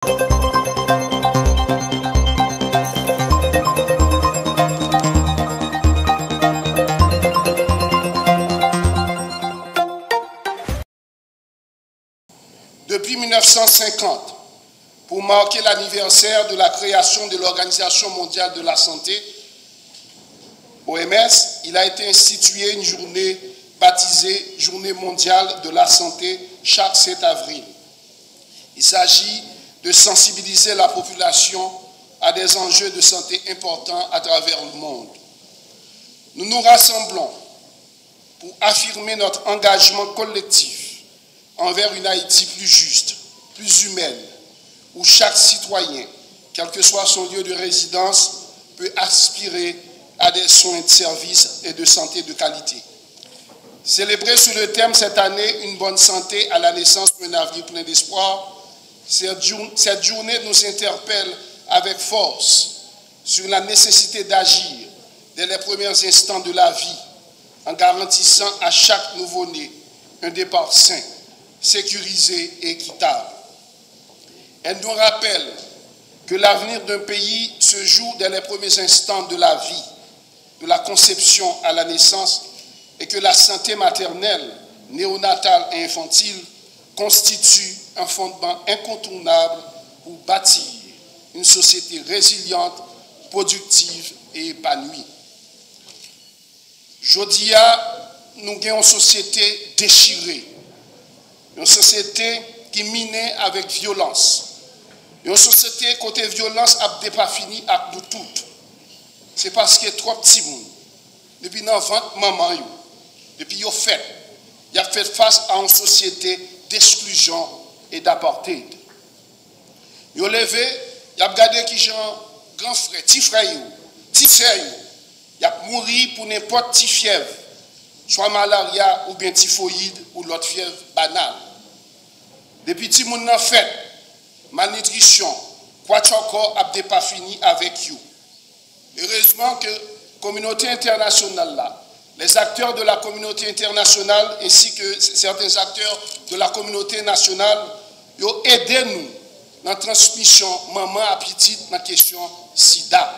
Depuis 1950, pour marquer l'anniversaire de la création de l'Organisation mondiale de la santé, OMS, il a été institué une journée baptisée Journée mondiale de la santé chaque 7 avril. Il s'agit de sensibiliser la population à des enjeux de santé importants à travers le monde. Nous nous rassemblons pour affirmer notre engagement collectif envers une Haïti plus juste, plus humaine, où chaque citoyen, quel que soit son lieu de résidence, peut aspirer à des soins de service et de santé de qualité. Célébrer sous le thème cette année une bonne santé à la naissance d'un avenir plein d'espoir, cette journée nous interpelle avec force sur la nécessité d'agir dès les premiers instants de la vie en garantissant à chaque nouveau-né un départ sain, sécurisé et équitable. Elle nous rappelle que l'avenir d'un pays se joue dès les premiers instants de la vie, de la conception à la naissance, et que la santé maternelle, néonatale et infantile constitue un fondement incontournable pour bâtir une société résiliente, productive et épanouie. Jodia, nous avons une société déchirée, une société qui minait avec violence, une société côté violence n'a pas fini avec nous toutes. C'est parce qu'il y a trop de petits monde. Depuis 9 ans, maman, depuis qu'il a fait face à une société d'exclusion et d'apartheid. Il a levé, il a regardé qui genre grand frère, petit frère, petit sœur, il a mouru pour n'importe quelle fièvre, soit malaria ou bien typhoïde ou l'autre fièvre banale. Depuis que tout le monde a fait, malnutrition, quoi encore n'a pas fini avec vous. Heureusement que la communauté internationale là, les acteurs de la communauté internationale ainsi que certains acteurs de la communauté nationale ont aidé nous dans la transmission maman à petite dans la question sida.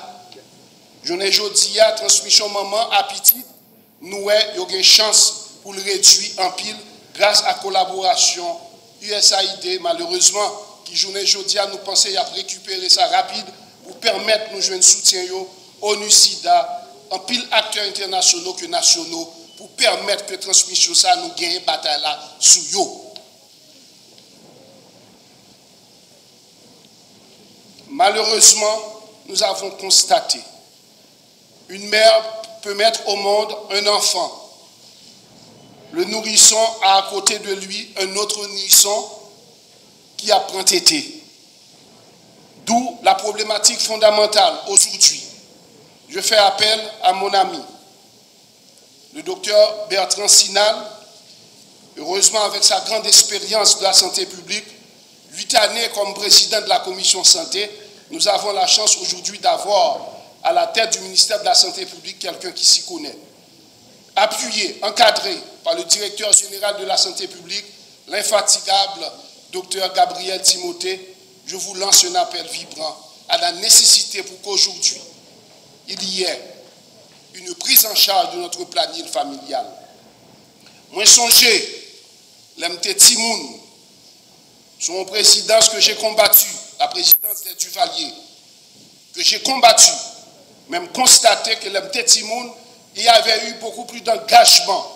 Je ne dis pas transmission maman à petite, nous avons une chance pour le réduire en pile grâce à la collaboration USAID, malheureusement, qui journée aujourd'hui nous pensons à récupérer ça rapide pour permettre nous jouer un soutien ONU SIDA, en pile acteurs internationaux que nationaux, pour permettre que la transmission ça nous gagne bataille là sous yo. Malheureusement, nous avons constaté une mère peut mettre au monde un enfant. Le nourrisson a à côté de lui un autre nourrisson qui apprend tété. D'où la problématique fondamentale aujourd'hui. Je fais appel à mon ami, le docteur Bertrand Sinal, heureusement avec sa grande expérience de la santé publique, 8 années comme président de la commission santé, nous avons la chance aujourd'hui d'avoir à la tête du ministère de la Santé publique quelqu'un qui s'y connaît. Appuyé, encadré par le directeur général de la santé publique, l'infatigable docteur Gabriel Timothée, je vous lance un appel vibrant à la nécessité pour qu'aujourd'hui, il y ait une prise en charge de notre planning familial. Moi, songez, l'MT Timoun, son présidence que j'ai combattu, la présidence des Duvaliers, que j'ai combattu, même constaté que l'MT Timoun, il y avait eu beaucoup plus d'engagement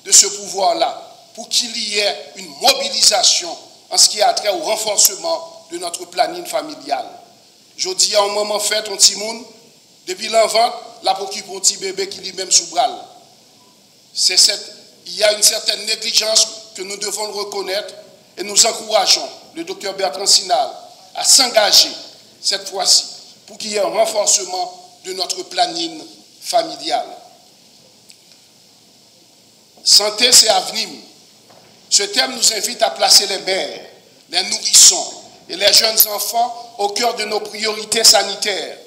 de ce pouvoir-là pour qu'il y ait une mobilisation en ce qui a trait au renforcement de notre planning familial. Je dis à un moment fait, on Timoun, depuis l'enfant, la pour un petit bébé qui lui-même sous bras. Il y a une certaine négligence que nous devons le reconnaître et nous encourageons le docteur Bertrand Sinal à s'engager cette fois-ci pour qu'il y ait un renforcement de notre planning familial. Santé, c'est avenir. Ce thème nous invite à placer les mères, les nourrissons et les jeunes enfants au cœur de nos priorités sanitaires,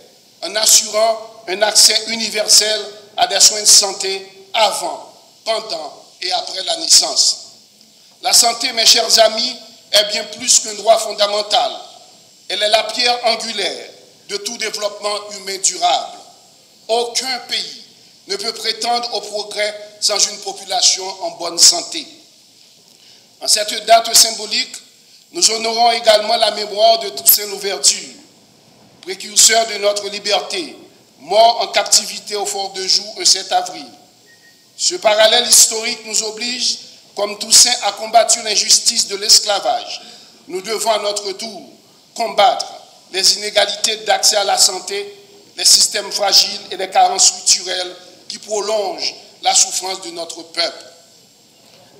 en assurant un accès universel à des soins de santé avant, pendant et après la naissance. La santé, mes chers amis, est bien plus qu'un droit fondamental. Elle est la pierre angulaire de tout développement humain durable. Aucun pays ne peut prétendre au progrès sans une population en bonne santé. En cette date symbolique, nous honorons également la mémoire de Toussaint Louverture, précurseur de notre liberté, mort en captivité au Fort de Joux le 7 avril. Ce parallèle historique nous oblige, comme Toussaint a combattu l'injustice de l'esclavage. Nous devons à notre tour combattre les inégalités d'accès à la santé, les systèmes fragiles et les carences structurelles qui prolongent la souffrance de notre peuple.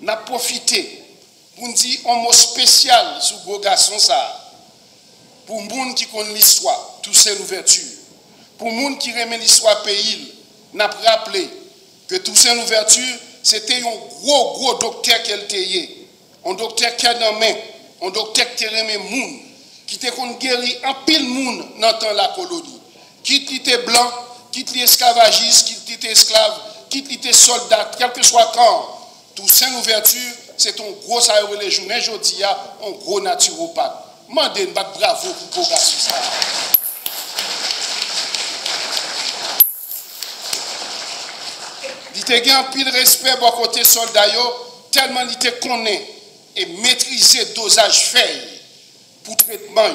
N'a profité pour nous dire un mot spécial sur gros garçon ça, pour les gens qui connaissent l'histoire, Toussaint Louverture, pour les gens qui remet l'histoire pays, n'a rappelé que Toussaint Louverture, c'était un gros docteur qu'elle était, un docteur qui a dans la main, un docteur qui remet les gens, qui était guéri en pile monde dans la colonie, qui était blanc, qui était esclavagiste, qui était esclave, qui était soldat, quel que soit quand. Toussaint Louverture, c'est un gros saillot les journées, aujourd'hui, un gros naturopathe. Mandez une batte bravo pour le gars sur ça. Il était un pile respect pour côté soldat, tellement il était connaît et maîtrisé dosage feuille pour traitement.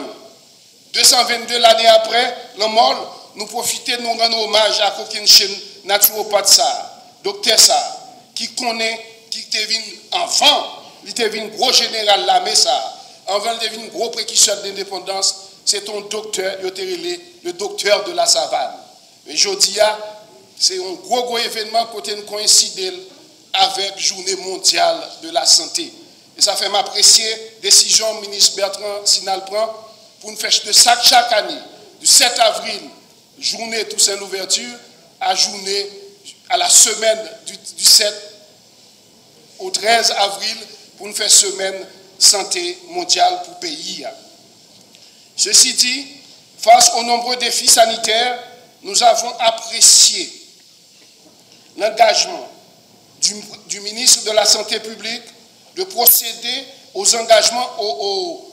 222 l'année après, le mort, nous profitons de nous rendre hommage à aucune chaîne naturopathe ça, docteur ça, qui connaît, qui était venu enfant, il était venu gros général là, mais ça, avant il était venu gros précurseur d'indépendance, c'est un docteur, le docteur de la savane. Mais aujourd'hui, c'est un gros événement côté nous coïncide avec Journée mondiale de la santé. Et ça fait m'apprécier décision ministre Bertrand Sinal prend pour nous faire de ça chaque année, du 7 avril, journée Toussaint Louverture, à la semaine du 7 au 13 avril, pour nous faire semaine santé mondiale pour le pays. Ceci dit, face aux nombreux défis sanitaires, nous avons apprécié l'engagement du ministre de la Santé publique de procéder aux engagements, aux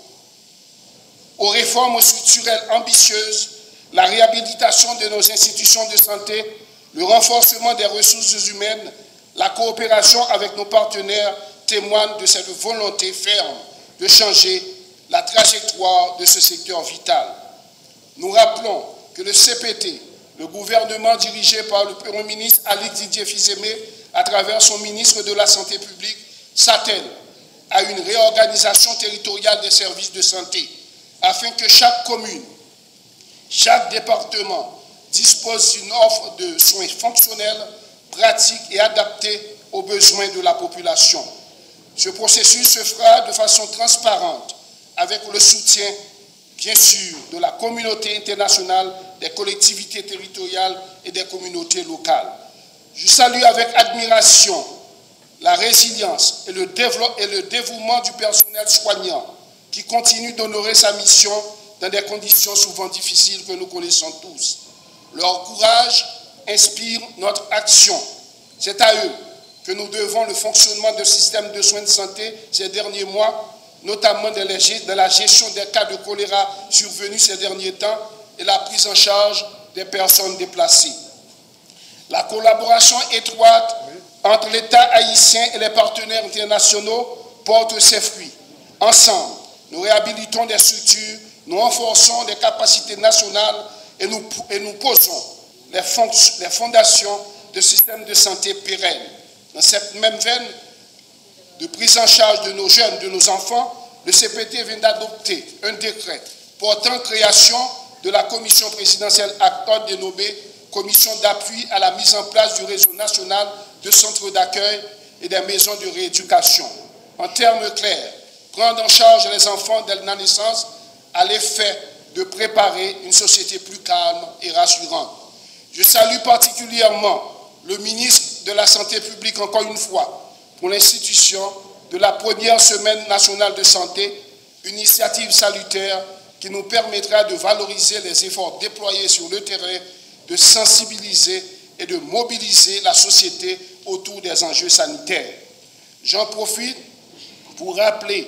réformes structurelles ambitieuses, la réhabilitation de nos institutions de santé, le renforcement des ressources humaines, la coopération avec nos partenaires témoignent de cette volonté ferme de changer la trajectoire de ce secteur vital. Nous rappelons que le CPT, le gouvernement dirigé par le Premier ministre Alix Didier Fils-Aimé, à travers son ministre de la Santé publique, s'attelle à une réorganisation territoriale des services de santé, afin que chaque commune, chaque département dispose d'une offre de soins fonctionnels, pratiques et adaptés aux besoins de la population. Ce processus se fera de façon transparente, avec le soutien, bien sûr, de la communauté internationale, des collectivités territoriales et des communautés locales. Je salue avec admiration la résilience et le dévouement du personnel soignant qui continue d'honorer sa mission dans des conditions souvent difficiles que nous connaissons tous. Leur courage inspire notre action. C'est à eux que nous devons le fonctionnement du système de soins de santé ces derniers mois, notamment dans la gestion des cas de choléra survenus ces derniers temps et la prise en charge des personnes déplacées. La collaboration étroite entre l'État haïtien et les partenaires internationaux porte ses fruits. Ensemble, nous réhabilitons des structures, nous renforçons les capacités nationales et nous posons les fondations de systèmes de santé pérennes. Dans cette même veine de prise en charge de nos jeunes, de nos enfants, le CPT vient d'adopter un décret portant création de la commission présidentielle accord dénommée Commission d'appui à la mise en place du réseau national de centres d'accueil et des maisons de rééducation. En termes clairs, prendre en charge les enfants dès la naissance à l'effet de préparer une société plus calme et rassurante. Je salue particulièrement le ministre de la Santé publique, encore une fois, pour l'institution de la première semaine nationale de santé, une initiative salutaire qui nous permettra de valoriser les efforts déployés sur le terrain, de sensibiliser et de mobiliser la société autour des enjeux sanitaires. J'en profite pour rappeler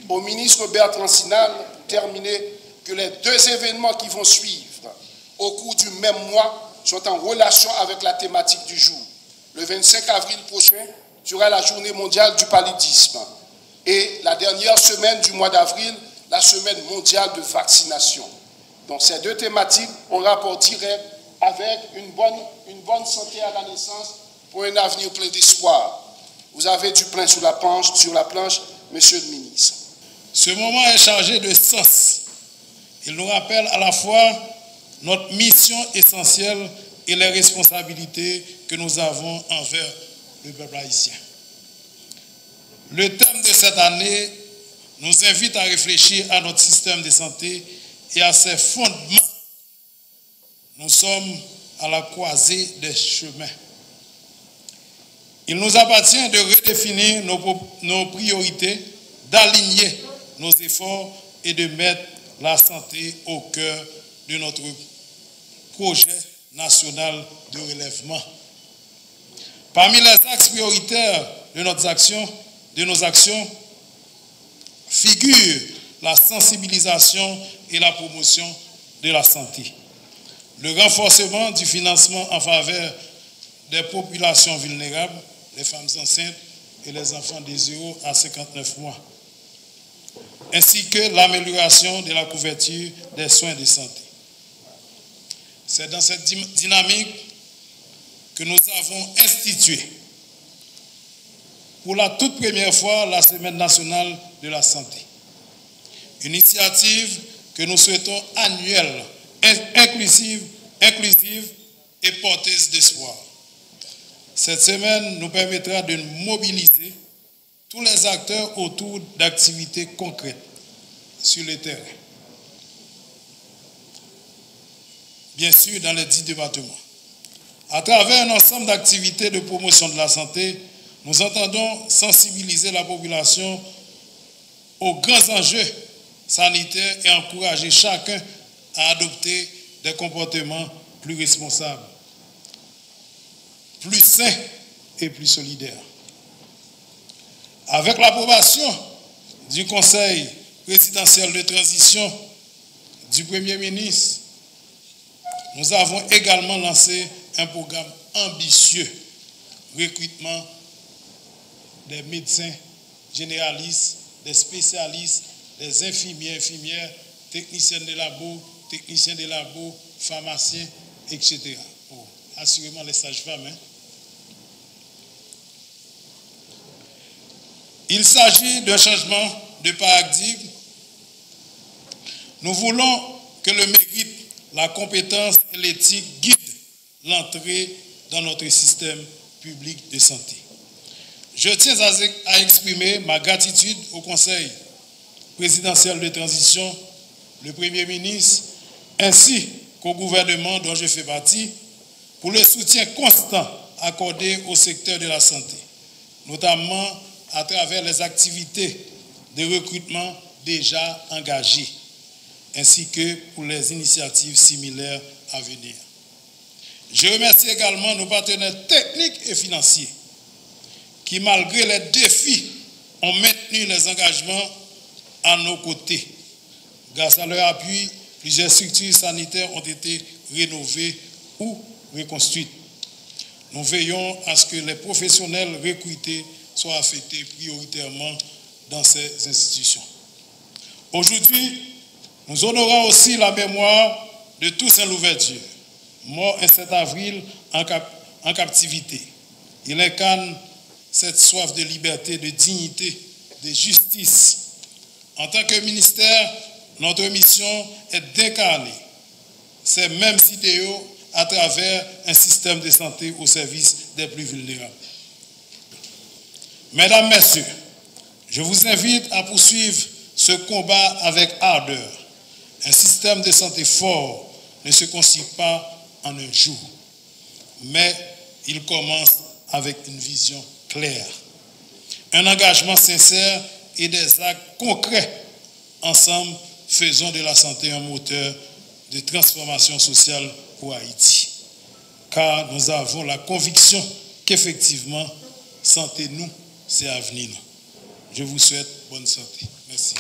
au ministre Bertrand Sinal, pour terminer, que les deux événements qui vont suivre au cours du même mois sont en relation avec la thématique du jour. Le 25 avril prochain sera la journée mondiale du paludisme et la dernière semaine du mois d'avril, la semaine mondiale de vaccination. Donc ces deux thématiques ont rapport direct avec une bonne santé à la naissance pour un avenir plein d'espoir. Vous avez du pain sur la planche, monsieur le ministre. Ce moment est chargé de sens. Il nous rappelle à la fois notre mission essentielle et les responsabilités que nous avons envers le peuple haïtien. Le thème de cette année nous invite à réfléchir à notre système de santé et à ses fondements. Nous sommes à la croisée des chemins. Il nous appartient de redéfinir nos priorités, d'aligner nos efforts et de mettre la santé au cœur de notre projet national de relèvement. Parmi les axes prioritaires de nos actions figure la sensibilisation et la promotion de la santé, le renforcement du financement en faveur des populations vulnérables, les femmes enceintes et les enfants de 0 à 59 mois, ainsi que l'amélioration de la couverture des soins de santé. C'est dans cette dynamique que nous avons institué pour la toute première fois la Semaine nationale de la santé. Une initiative que nous souhaitons annuelle, inclusive et porteuse d'espoir. Cette semaine nous permettra de mobiliser tous les acteurs autour d'activités concrètes sur le terrain. Bien sûr, dans les 10 départements. À travers un ensemble d'activités de promotion de la santé, nous entendons sensibiliser la population aux grands enjeux sanitaires et encourager chacun à adopter des comportements plus responsables, plus sains et plus solidaires. Avec l'approbation du Conseil présidentiel de transition du Premier ministre, nous avons également lancé un programme ambitieux, recrutement des médecins généralistes, des spécialistes, des infirmières, techniciens de labo, pharmaciens, etc. Oh, assurément les sages-femmes. Il s'agit d'un changement de paradigme. Nous voulons que le mérite, la compétence et l'éthique guident l'entrée dans notre système public de santé. Je tiens à exprimer ma gratitude au Conseil présidentiel de transition, le Premier ministre, ainsi qu'au gouvernement dont je fais partie, pour le soutien constant accordé au secteur de la santé, notamment à travers les activités de recrutement déjà engagées, ainsi que pour les initiatives similaires à venir. Je remercie également nos partenaires techniques et financiers qui, malgré les défis, ont maintenu les engagements à nos côtés. Grâce à leur appui, plusieurs structures sanitaires ont été rénovées ou reconstruites. Nous veillons à ce que les professionnels recrutés soient affectés prioritairement dans ces institutions. Aujourd'hui, nous honorons aussi la mémoire de Toussaint Louverture, mort un 7 avril en captivité. Il incarne cette soif de liberté, de dignité, de justice. En tant que ministère, notre mission est d'incarner ces mêmes idéaux à travers un système de santé au service des plus vulnérables. Mesdames, Messieurs, je vous invite à poursuivre ce combat avec ardeur. Un système de santé fort ne se construit pas en un jour, mais il commence avec une vision claire, un engagement sincère et des actes concrets. Ensemble, faisons de la santé un moteur de transformation sociale pour Haïti, car nous avons la conviction qu'effectivement, santé nous, c'est avenir. Je vous souhaite bonne santé. Merci.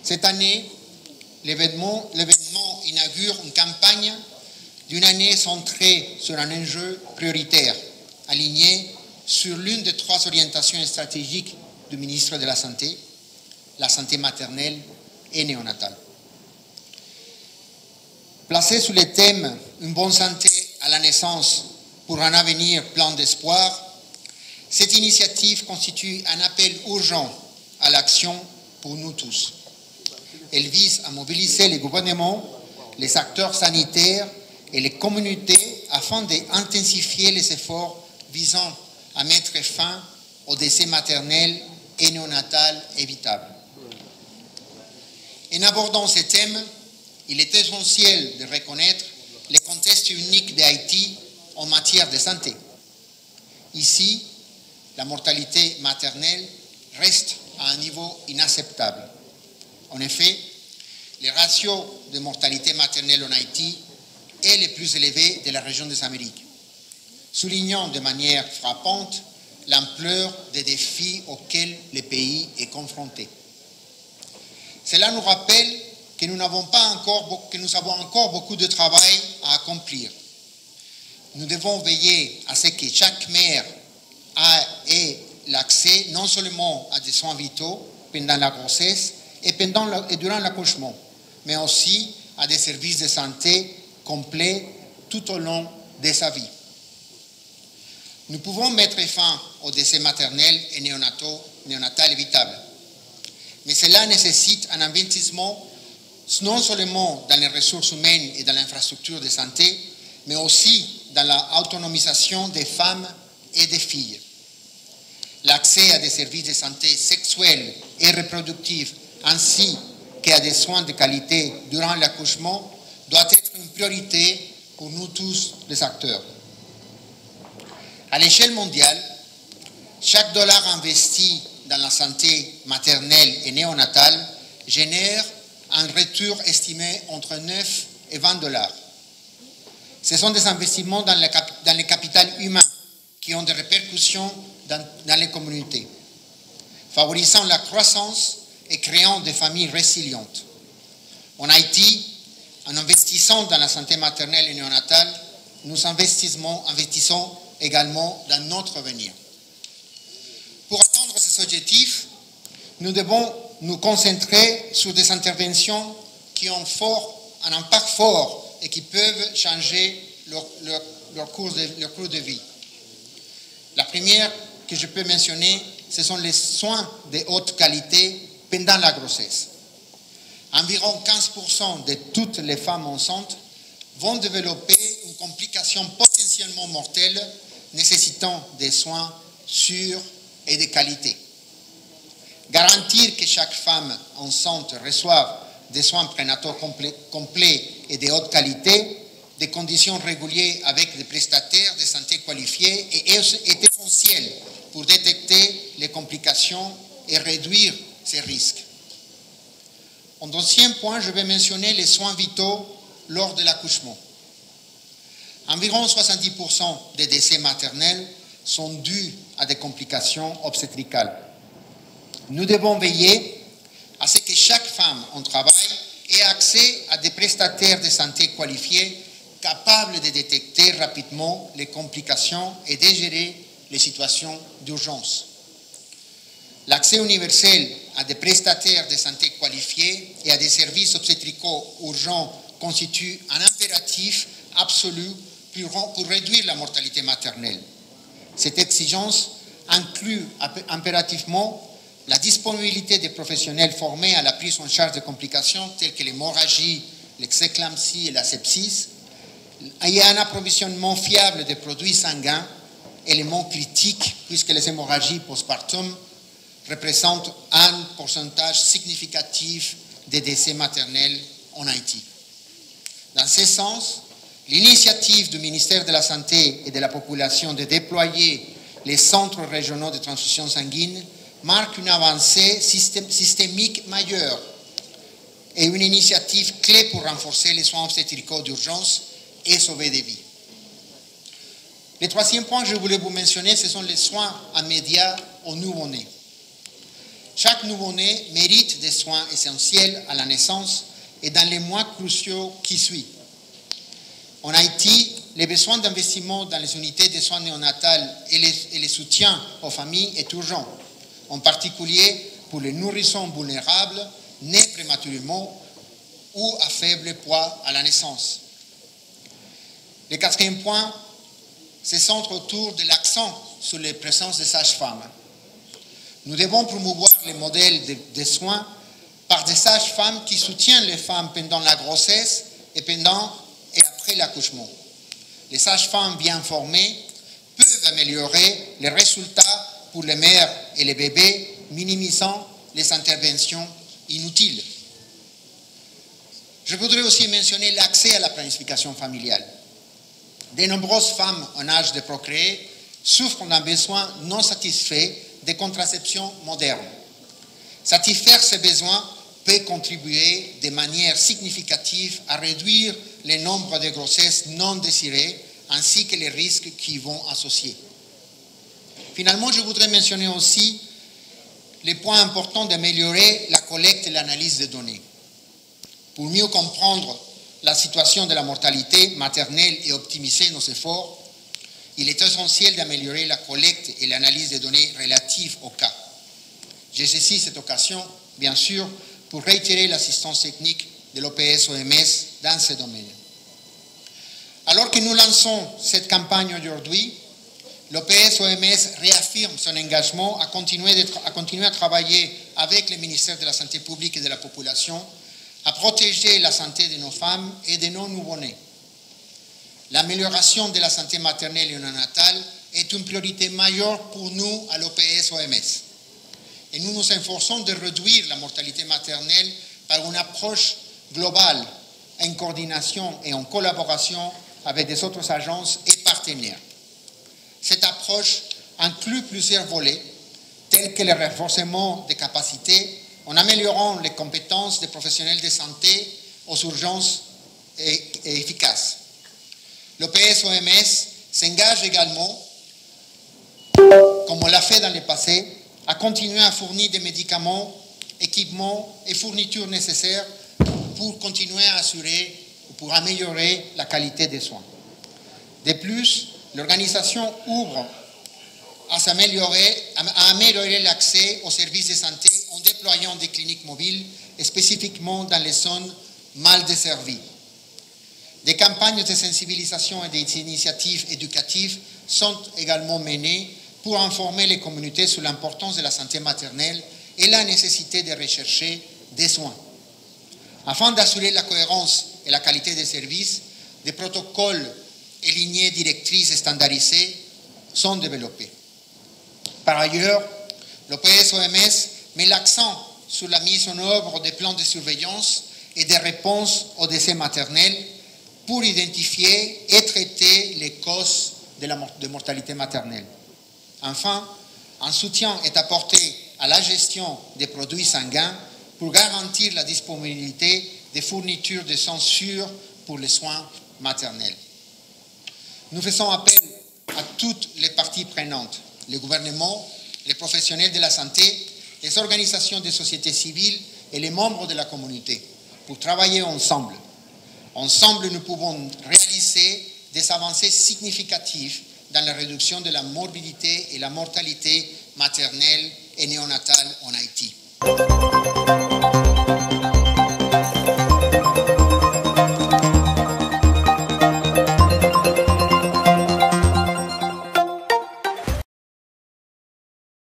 Cette année, l'événement inaugure une campagne d'une année centrée sur un enjeu prioritaire, aligné sur l'une des 3 orientations stratégiques du ministre de la santé maternelle et néonatale. Placée sous le thème « Une bonne santé à la naissance pour un avenir plein d'espoir », cette initiative constitue un appel urgent à l'action pour nous tous. Elle vise à mobiliser les gouvernements, les acteurs sanitaires et les communautés afin d'intensifier les efforts visant à mettre fin au décès maternel et néonatal évitable. En abordant ce thème, il est essentiel de reconnaître le contexte unique d'Haïti en matière de santé. Ici, la mortalité maternelle reste à un niveau inacceptable. En effet, le ratio de mortalité maternelle en Haïti est le plus élevé de la région des Amériques, soulignant de manière frappante l'ampleur des défis auxquels le pays est confronté. Cela nous rappelle que nous avons encore beaucoup de travail à accomplir. Nous devons veiller à ce que chaque mère ait l'accès non seulement à des soins vitaux pendant la grossesse et durant l'accouchement, mais aussi à des services de santé complets tout au long de sa vie. Nous pouvons mettre fin au décès maternel et néonatal évitable, mais cela nécessite un investissement non seulement dans les ressources humaines et dans l'infrastructure de santé, mais aussi dans l'autonomisation des femmes et des filles. L'accès à des services de santé sexuelle et reproductive ainsi qu'à des soins de qualité durant l'accouchement doit être une priorité pour nous tous les acteurs. À l'échelle mondiale, chaque dollar investi dans la santé maternelle et néonatale génère un retour estimé entre 9 et 20 dollars. Ce sont des investissements dans le capital humain qui ont des répercussions dans les communautés, favorisant la croissance et créant des familles résilientes. En Haïti, en investissant dans la santé maternelle et néonatale, nous investissons également dans notre avenir. Pour atteindre ces objectifs, nous devons nous concentrer sur des interventions qui ont un impact fort et qui peuvent changer leur cours de vie. La première que je peux mentionner, ce sont les soins de haute qualité pendant la grossesse. Environ 15% de toutes les femmes enceintes vont développer une complication potentiellement mortelle nécessitant des soins sûrs et de qualité. Garantir que chaque femme enceinte reçoive des soins prénataux complets et de haute qualité, des conditions régulières avec des prestataires de santé qualifiés est essentiel pour détecter les complications et réduire ces risques. En deuxième point, je vais mentionner les soins vitaux lors de l'accouchement. Environ 70% des décès maternels sont dus à des complications obstétricales. Nous devons veiller à ce que chaque femme en travail ait accès à des prestataires de santé qualifiés capables de détecter rapidement les complications et de gérer les situations d'urgence. L'accès universel à des prestataires de santé qualifiés et à des services obstétricaux urgents constitue un impératif absolu pour réduire la mortalité maternelle. Cette exigence inclut impérativement la disponibilité des professionnels formés à la prise en charge de complications telles que l'hémorragie, l'éclampsie et la sepsis, et un approvisionnement fiable des produits sanguins, élément critique puisque les hémorragies postpartum représentent un pourcentage significatif des décès maternels en Haïti. Dans ce sens, l'initiative du ministère de la Santé et de la Population de déployer les centres régionaux de transfusion sanguine marque une avancée systémique majeure et une initiative clé pour renforcer les soins obstétricaux d'urgence et sauver des vies. Le troisième point que je voulais vous mentionner, ce sont les soins immédiats aux nouveau-nés. Chaque nouveau-né mérite des soins essentiels à la naissance et dans les mois cruciaux qui suivent. En Haïti, les besoins d'investissement dans les unités de soins néonatales et les soutiens aux familles est urgent, en particulier pour les nourrissons vulnérables, nés prématurément ou à faible poids à la naissance. Le quatrième point se centre autour de l'accent sur la présence des sages-femmes. Nous devons promouvoir les modèles de soins par des sages-femmes qui soutiennent les femmes pendant la grossesse et pendant et après l'accouchement. Les sages-femmes bien formées peuvent améliorer les résultats pour les mères et les bébés, minimisant les interventions inutiles. Je voudrais aussi mentionner l'accès à la planification familiale. De nombreuses femmes en âge de procréer souffrent d'un besoin non satisfait de contraception moderne. Satisfaire ces besoins peut contribuer de manière significative à réduire le nombre de grossesses non désirées ainsi que les risques qui y vont associer. Finalement, je voudrais mentionner aussi les points importants d'améliorer la collecte et l'analyse des données. Pour mieux comprendre la situation de la mortalité maternelle et optimiser nos efforts, il est essentiel d'améliorer la collecte et l'analyse des données relatives au cas. J'ai saisi cette occasion, bien sûr, pour réitérer l'assistance technique de l'OPS-OMS dans ce domaine. Alors que nous lançons cette campagne aujourd'hui, l'OPS-OMS réaffirme son engagement à continuer à travailler avec le ministère de la Santé publique et de la population à protéger la santé de nos femmes et de nos nouveau-nés. L'amélioration de la santé maternelle et néonatale est une priorité majeure pour nous à l'OPS-OMS. Et nous nous efforçons de réduire la mortalité maternelle par une approche globale, en coordination et en collaboration avec des autres agences et partenaires. Cette approche inclut plusieurs volets, tels que le renforcement des capacités, en améliorant les compétences des professionnels de santé aux urgences et efficaces. L'OPS-OMS s'engage également, comme on l'a fait dans le passé, à continuer à fournir des médicaments, équipements et fournitures nécessaires pour continuer à assurer ou pour améliorer la qualité des soins. De plus, l'organisation ouvre à améliorer l'accès aux services de santé en déployant des cliniques mobiles, et spécifiquement dans les zones mal desservies. Des campagnes de sensibilisation et des initiatives éducatives sont également menées pour informer les communautés sur l'importance de la santé maternelle et la nécessité de rechercher des soins. Afin d'assurer la cohérence et la qualité des services, des protocoles et lignées directrices standardisées sont développés. Par ailleurs, l'OPS-OMS met l'accent sur la mise en œuvre des plans de surveillance et des réponses aux décès maternels pour identifier et traiter les causes de mortalité maternelle. Enfin, un soutien est apporté à la gestion des produits sanguins pour garantir la disponibilité des fournitures de sang sûres pour les soins maternels. Nous faisons appel à toutes les parties prenantes, le gouvernement, les professionnels de la santé, les organisations de société civile et les membres de la communauté, pour travailler ensemble. Ensemble, nous pouvons réaliser des avancées significatives dans la réduction de la morbidité et la mortalité maternelle et néonatale en Haïti.